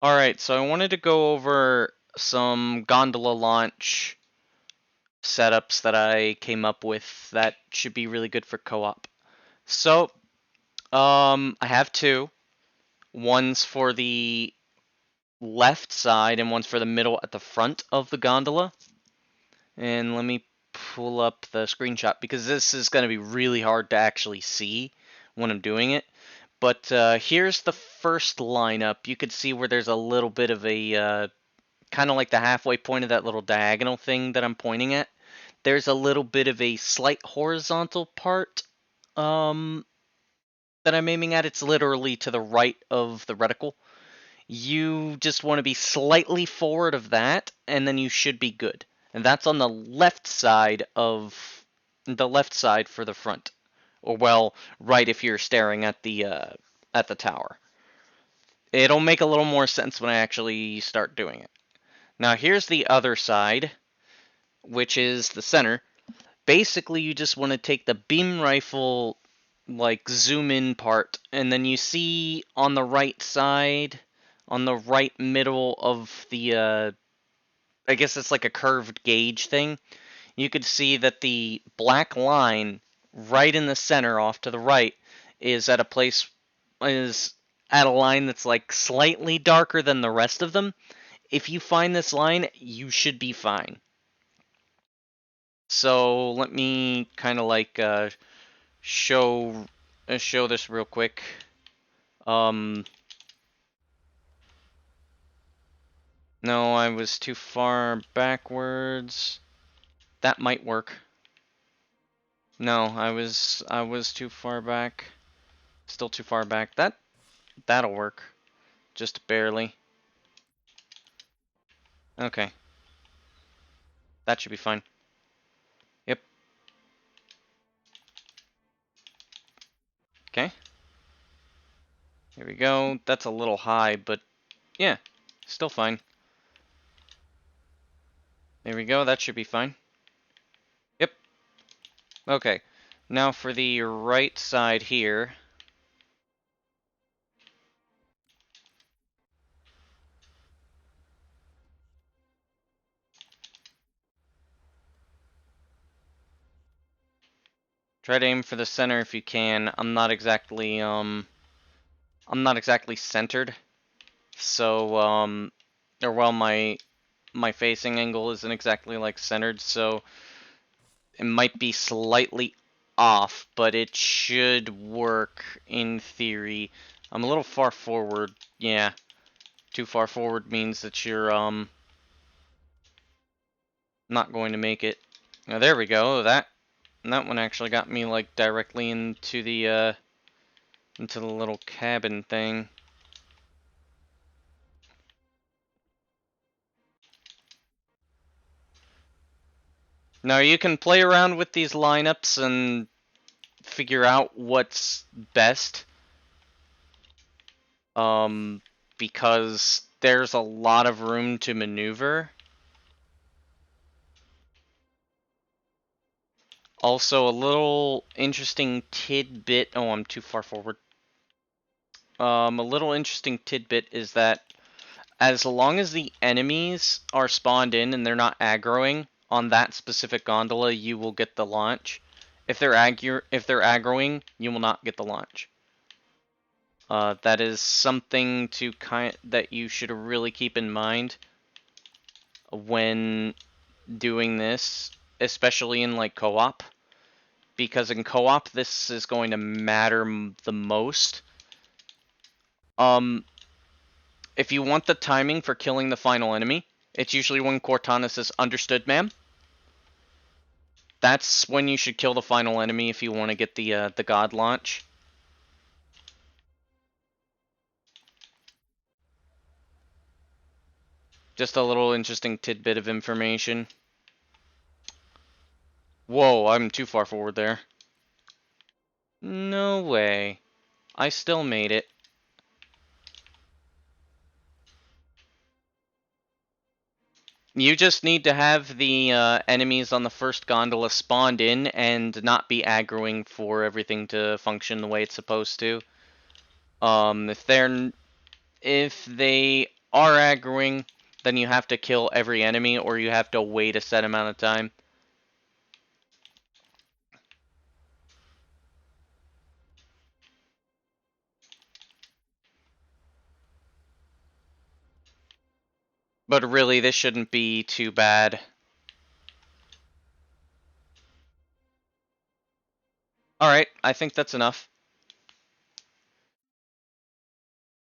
Alright, so I wanted to go over some gondola launch setups that I came up with that should be really good for co-op. So, I have two. One's for the left side and one's for the middle at the front of the gondola. And let me pull up the screenshot because this is going to be really hard to actually see when I'm doing it. But here's the first lineup. You could see where there's a little bit of a kind of like the halfway point of that little diagonal thing that I'm pointing at. There's a little bit of a slight horizontal part that I'm aiming at. It's literally to the right of the reticle. You just want to be slightly forward of that, and then you should be good. And that's on the left side for the front, or well, right if you're staring at the tower. It'll make a little more sense when I actually start doing it. Now here's the other side, which is the center. Basically, you just want to take the beam rifle, like, zoom in part, and then you see on the right side, on the right middle of the, I guess it's like a curved gauge thing, you could see that the black line right in the center off to the right is at a place, is at a line that's like slightly darker than the rest of them. If you find this line, you should be fine. So let me kind of like show show this real quick. No, I was too far backwards. That might work. No, I was too far back. Still too far back. That'll work. Just barely. Okay. That should be fine. Yep. Okay. Here we go. That's a little high, but yeah, still fine. There we go. That should be fine. Yep. Okay. Now for the right side here. Try to aim for the center if you can. I'm not exactly centered. So or well, my facing angle isn't exactly like centered, so it might be slightly off, but it should work in theory. I'm a little far forward. Yeah. Too far forward means that you're not going to make it. Now there we go. That one actually got me like directly into the little cabin thing. Now you can play around with these lineups and figure out what's best. Because there's a lot of room to maneuver. Also, a little interesting tidbit. Oh, I'm too far forward. A little interesting tidbit is that as long as the enemies are spawned in and they're not aggroing on that specific gondola, you will get the launch. If they're aggroing, you will not get the launch. That is something that you should really keep in mind when doing this, especially in like co-op, because in co-op this is going to matter the most. If you want the timing for killing the final enemy, it's usually when Cortana says, "Understood, ma'am." That's when you should kill the final enemy if you want to get the god launch. Just a little interesting tidbit of information. Whoa, I'm too far forward there. No way. I still made it. You just need to have the enemies on the first gondola spawned in and not be aggroing for everything to function the way it's supposed to. If they are aggroing, then you have to kill every enemy, or you have to wait a set amount of time. But really, this shouldn't be too bad. Alright, I think that's enough.